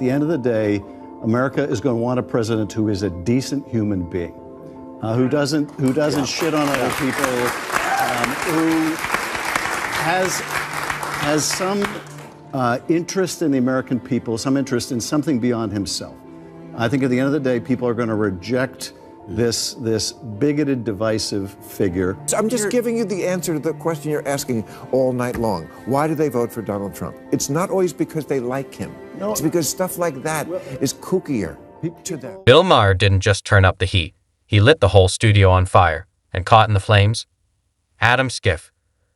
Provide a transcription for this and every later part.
the end of the day, America is going to want a president who is a decent human being, who doesn't shit on other people, who has some interest in the American people, some interest in something beyond himself. I think at the end of the day, people are going to reject this bigoted, divisive figure. I'm just giving you the answer to the question you're asking all night long. Why do they vote for Donald Trump? It's not always because they like him. No. It's because stuff like that is kookier to them. Bill Maher didn't just turn up the heat. He lit the whole studio on fire. And caught in the flames? Adam Schiff.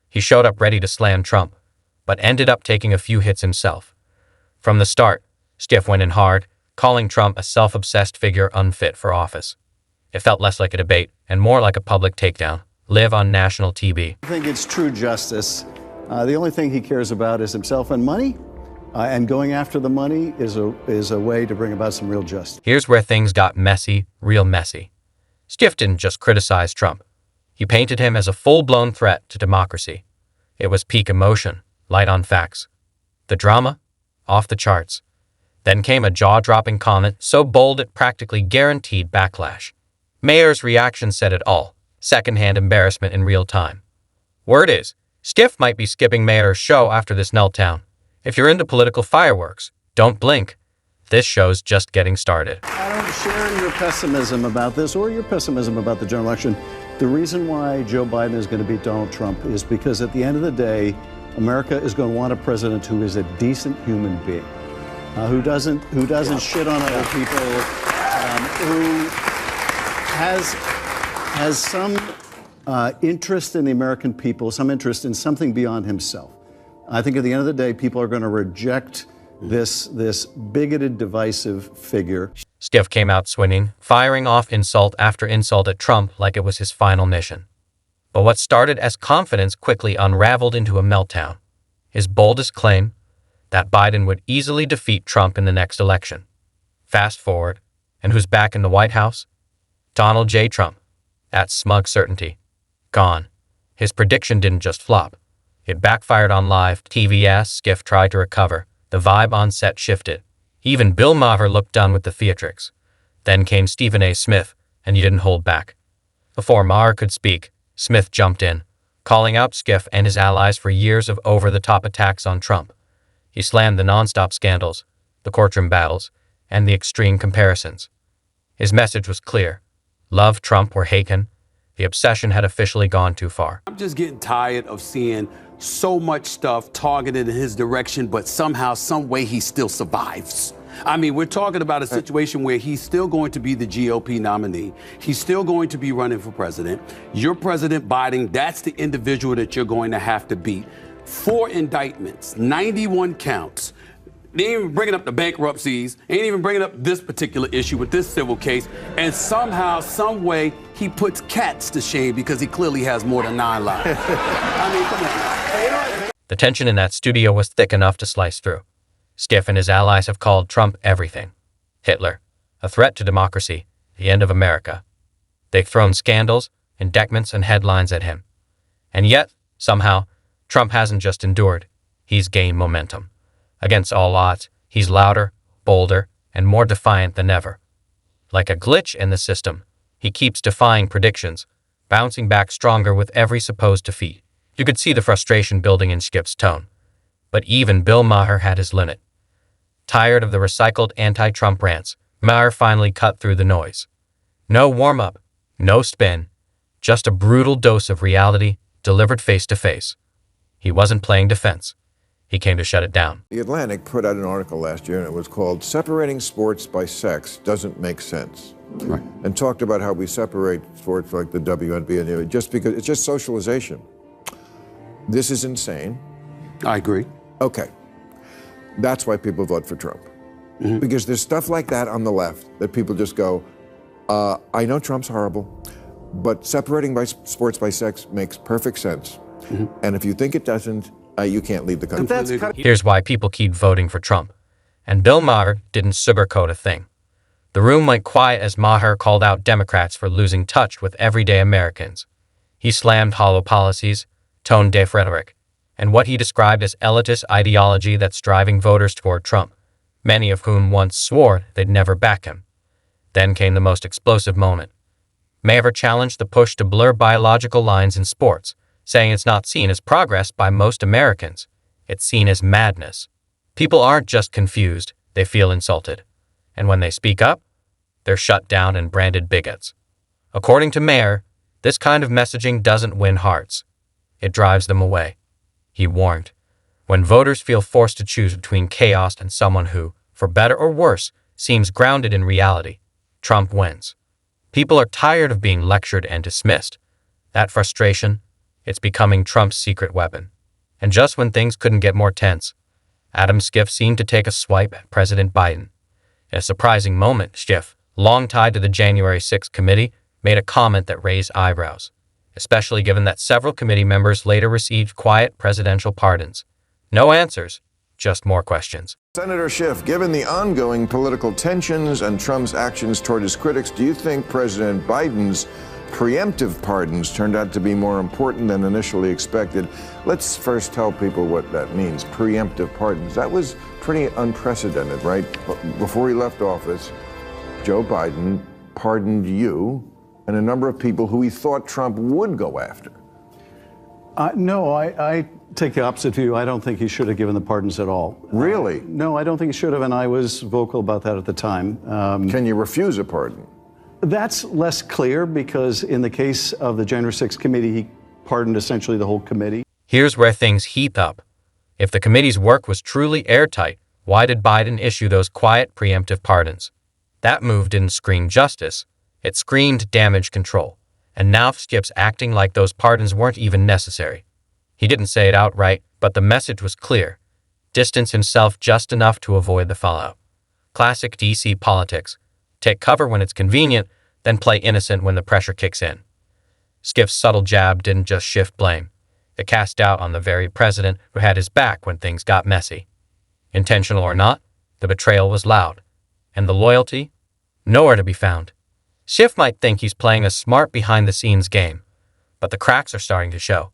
He showed up ready to slam Trump, but ended up taking a few hits himself. From the start, Schiff went in hard, calling Trump a self-obsessed figure unfit for office. It felt less like a debate and more like a public takedown, live on national TV. I think it's true justice. The only thing he cares about is himself and money, and going after the money is a way to bring about some real justice. Here's where things got messy, real messy. Schiff didn't just criticize Trump. He painted him as a full-blown threat to democracy. It was peak emotion, light on facts. The drama? Off the charts. Then came a jaw-dropping comment so bold it practically guaranteed backlash. Maher's reaction said it all, secondhand embarrassment in real time. Word is, Schiff might be skipping Maher's show after this meltdown. If you're into political fireworks, don't blink. This show's just getting started. I don't share your pessimism about this or your pessimism about the general election. The reason why Joe Biden is going to beat Donald Trump is because at the end of the day, America is going to want a president who is a decent human being, who doesn't shit on other people, who has some interest in the American people, some interest in something beyond himself. I think at the end of the day, people are going to reject this bigoted, divisive figure. Schiff came out swinging, firing off insult after insult at Trump like it was his final mission. But what started as confidence quickly unraveled into a meltdown. His boldest claim, that Biden would easily defeat Trump in the next election. Fast forward, and who's back in the White House? Donald J. Trump. That smug certainty. Gone. His prediction didn't just flop. It backfired on live TV as Schiff tried to recover. The vibe on set shifted. Even Bill Maher looked done with the theatrics. Then came Stephen A. Smith, and he didn't hold back. Before Maher could speak, Smith jumped in, calling out Schiff and his allies for years of over-the-top attacks on Trump. He slammed the nonstop scandals, the courtroom battles, and the extreme comparisons. His message was clear. Love Trump or hate him, the obsession had officially gone too far. I'm just getting tired of seeing so much stuff targeted in his direction, but somehow, some way, he still survives. I mean, we're talking about a situation where he's still going to be the GOP nominee. He's still going to be running for president. You're President Biden. That's the individual that you're going to have to beat. 4 indictments, 91 counts. They ain't even bringing up the bankruptcies, ain't even bringing up this particular issue with this civil case, and somehow, some way, he puts cats to shame because he clearly has more than 9 lives. I mean, come on. The tension in that studio was thick enough to slice through. Schiff and his allies have called Trump everything. Hitler, a threat to democracy, the end of America. They've thrown scandals, indictments, and headlines at him. And yet, somehow, Trump hasn't just endured, he's gained momentum. Against all odds, he's louder, bolder, and more defiant than ever. Like a glitch in the system, he keeps defying predictions, bouncing back stronger with every supposed defeat. You could see the frustration building in Schiff's tone. But even Bill Maher had his limit. Tired of the recycled anti-Trump rants, Maher finally cut through the noise. No warm-up, no spin, just a brutal dose of reality delivered face-to-face. He wasn't playing defense. He came to shut it down. The Atlantic put out an article last year, and it was called "Separating Sports by Sex Doesn't Make Sense." Right. And talked about how we separate sports like the WNBA and the just because it's just socialization. This is insane. I agree. Okay. That's why people vote for Trump. Mm-hmm. Because there's stuff like that on the left that people just go, I know Trump's horrible, but separating by sports by sex makes perfect sense. Mm-hmm. And if you think it doesn't, you can't leave the country. Here's why people keep voting for Trump. And Bill Maher didn't sugarcoat a thing. The room went quiet as Maher called out Democrats for losing touch with everyday Americans. He slammed hollow policies, tone-deaf rhetoric, and what he described as elitist ideology that's driving voters toward Trump. many of whom once swore they'd never back him. Then came the most explosive moment. Maher challenged the push to blur biological lines in sports, saying it's not seen as progress by most Americans. It's seen as madness. People aren't just confused, they feel insulted. And when they speak up, they're shut down and branded bigots. According to Maher, this kind of messaging doesn't win hearts. It drives them away. He warned, when voters feel forced to choose between chaos and someone who, for better or worse, seems grounded in reality, Trump wins. People are tired of being lectured and dismissed. That frustration, it's becoming Trump's secret weapon. And just when things couldn't get more tense, Adam Schiff seemed to take a swipe at President Biden. In a surprising moment, Schiff, long tied to the January 6th committee, made a comment that raised eyebrows, especially given that several committee members later received quiet presidential pardons. No answers, just more questions. Senator Schiff, given the ongoing political tensions and Trump's actions toward his critics, do you think President Biden's preemptive pardons turned out to be more important than initially expected? Let's first tell people what that means, preemptive pardons. That was pretty unprecedented, right? Before he left office, Joe Biden pardoned you and a number of people who he thought Trump would go after. No, I take the opposite view. I don't think he should have given the pardons at all. Really? No, I don't think he should have, and I was vocal about that at the time. Can you refuse a pardon? That's less clear because in the case of the January 6th committee, he pardoned essentially the whole committee. Here's where things heat up. If the committee's work was truly airtight, why did Biden issue those quiet preemptive pardons? That move didn't scream justice. It screamed damage control. And now Schiff's acting like those pardons weren't even necessary. He didn't say it outright, but the message was clear. Distance himself just enough to avoid the fallout. Classic DC politics. Take cover when it's convenient, then play innocent when the pressure kicks in. Schiff's subtle jab didn't just shift blame. It cast doubt on the very president who had his back when things got messy. Intentional or not, the betrayal was loud. And the loyalty? Nowhere to be found. Schiff might think he's playing a smart behind-the-scenes game, but the cracks are starting to show.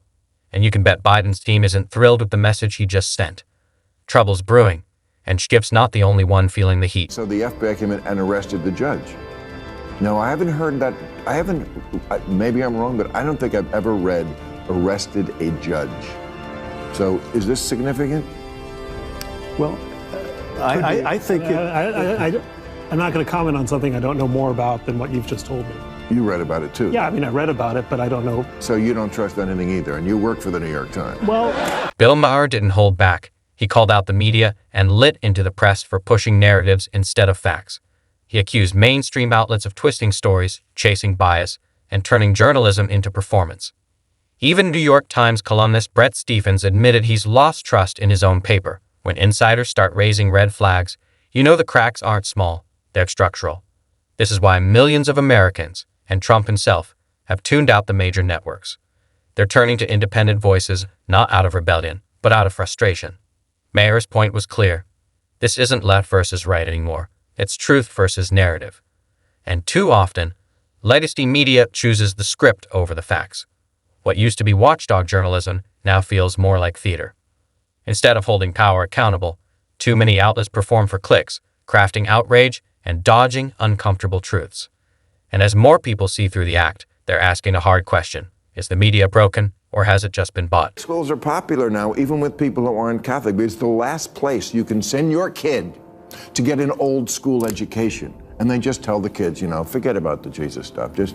And you can bet Biden's team isn't thrilled with the message he just sent. Trouble's brewing, and Schiff's not the only one feeling the heat. So the FBI came in and arrested the judge. No, I haven't heard that. Maybe I'm wrong, but I don't think I've ever read arrested a judge. So is this significant? Well, I think I'm not going to comment on something I don't know more about than what you've just told me. You read about it too. Yeah, I mean, I read about it, but I don't know. So you don't trust anything either, and you work for the New York Times. Well, Bill Maher didn't hold back. He called out the media and lit into the press for pushing narratives instead of facts. He accused mainstream outlets of twisting stories, chasing bias, and turning journalism into performance. Even New York Times columnist Bret Stephens admitted he's lost trust in his own paper. When insiders start raising red flags, you know the cracks aren't small, they're structural. This is why millions of Americans, and Trump himself, have tuned out the major networks. They're turning to independent voices, not out of rebellion, but out of frustration. Maher's point was clear. This isn't left versus right anymore. It's truth versus narrative. And too often, legacy media chooses the script over the facts. What used to be watchdog journalism now feels more like theater. Instead of holding power accountable, too many outlets perform for clicks, crafting outrage and dodging uncomfortable truths. And as more people see through the act, they're asking a hard question. Is the media broken, or has it just been bought? Schools are popular now, even with people who aren't Catholic, because it's the last place you can send your kid to get an old school education. And they just tell the kids, forget about the Jesus stuff. Just,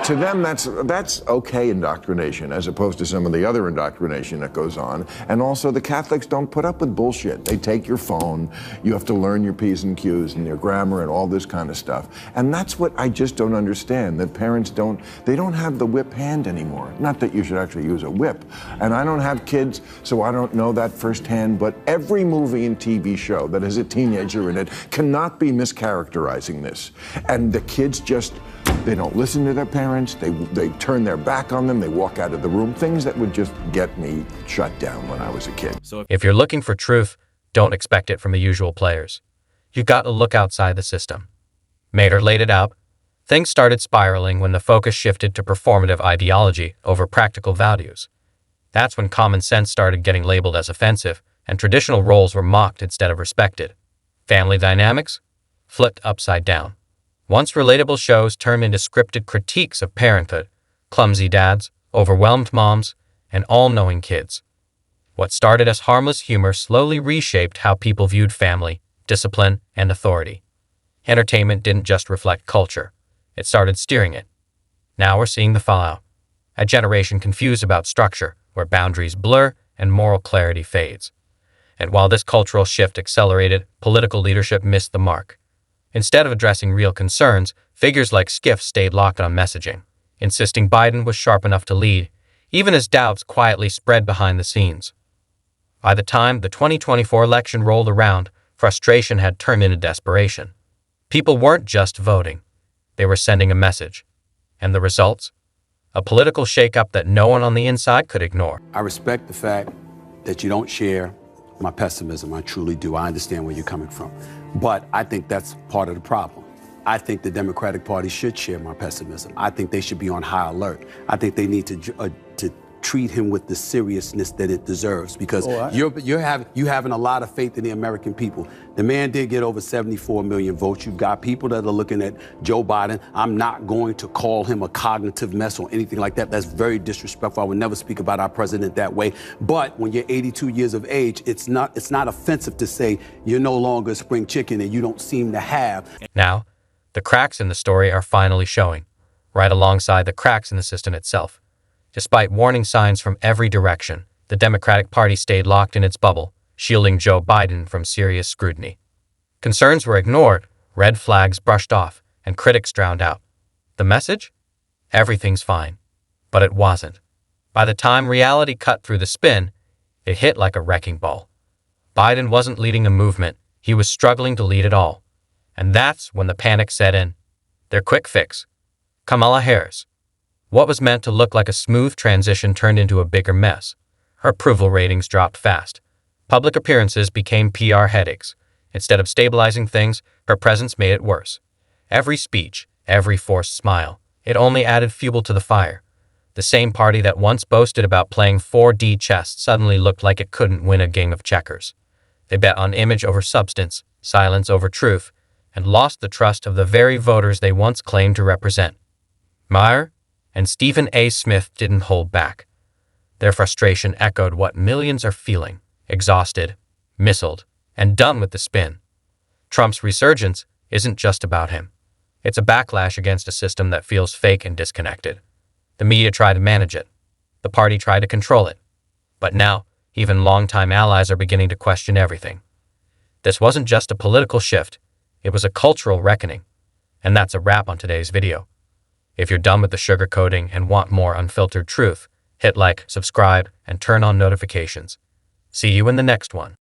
to them, that's okay indoctrination, as opposed to some of the other indoctrination that goes on. And also, the Catholics don't put up with bullshit. They take your phone, you have to learn your P's and Q's and your grammar and all this kind of stuff. And that's what I just don't understand, that parents don't have the whip hand anymore. Not that you should actually use a whip. And I don't have kids, so I don't know that firsthand, but every movie and TV show that has a teenager in it cannot be mischaracterizing this. And the kids they don't listen to their parents, they turn their back on them, they walk out of the room, things that would just get me shut down when I was a kid. If you're looking for truth, don't expect it from the usual players. You've got to look outside the system. Maher laid it out. Things started spiraling when the focus shifted to performative ideology over practical values. That's when common sense started getting labeled as offensive, and traditional roles were mocked instead of respected. Family dynamics flipped upside down. Once relatable shows turned into scripted critiques of parenthood, clumsy dads, overwhelmed moms, and all-knowing kids. What started as harmless humor slowly reshaped how people viewed family, discipline, and authority. Entertainment didn't just reflect culture. It started steering it. Now we're seeing the fallout. A generation confused about structure, where boundaries blur and moral clarity fades. And while this cultural shift accelerated, political leadership missed the mark. Instead of addressing real concerns, figures like Schiff stayed locked on messaging, insisting Biden was sharp enough to lead, even as doubts quietly spread behind the scenes. By the time the 2024 election rolled around, frustration had turned into desperation. People weren't just voting. They were sending a message. And the results? A political shakeup that no one on the inside could ignore. I respect the fact that you don't share my pessimism. I truly do. I understand where you're coming from. But I think that's part of the problem. I think the Democratic Party should share my pessimism. I think they should be on high alert. I think they need to treat him with the seriousness that it deserves, because you having a lot of faith in the American people. The man did get over 74 million votes. You've got people that are looking at Joe Biden. I'm not going to call him a cognitive mess or anything like that. That's very disrespectful. I would never speak about our president that way. But when you're 82 years of age, it's not offensive to say you're no longer a spring chicken and you don't seem to have. Now, the cracks in the story are finally showing, right alongside the cracks in the system itself. Despite warning signs from every direction, the Democratic Party stayed locked in its bubble, shielding Joe Biden from serious scrutiny. Concerns were ignored, red flags brushed off, and critics drowned out. The message? Everything's fine. But it wasn't. By the time reality cut through the spin, it hit like a wrecking ball. Biden wasn't leading a movement, he was struggling to lead it all. And that's when the panic set in. Their quick fix. Kamala Harris. What was meant to look like a smooth transition turned into a bigger mess. Her approval ratings dropped fast. Public appearances became PR headaches. Instead of stabilizing things, her presence made it worse. Every speech, every forced smile, it only added fuel to the fire. The same party that once boasted about playing 4D chess suddenly looked like it couldn't win a game of checkers. They bet on image over substance, silence over truth, and lost the trust of the very voters they once claimed to represent. Maher and Stephen A. Smith didn't hold back. Their frustration echoed what millions are feeling, exhausted, missiled, and done with the spin. Trump's resurgence isn't just about him. It's a backlash against a system that feels fake and disconnected. The media tried to manage it. The party tried to control it. But now, even longtime allies are beginning to question everything. This wasn't just a political shift, it was a cultural reckoning. And that's a wrap on today's video. If you're done with the sugarcoating and want more unfiltered truth, hit like, subscribe, and turn on notifications. See you in the next one.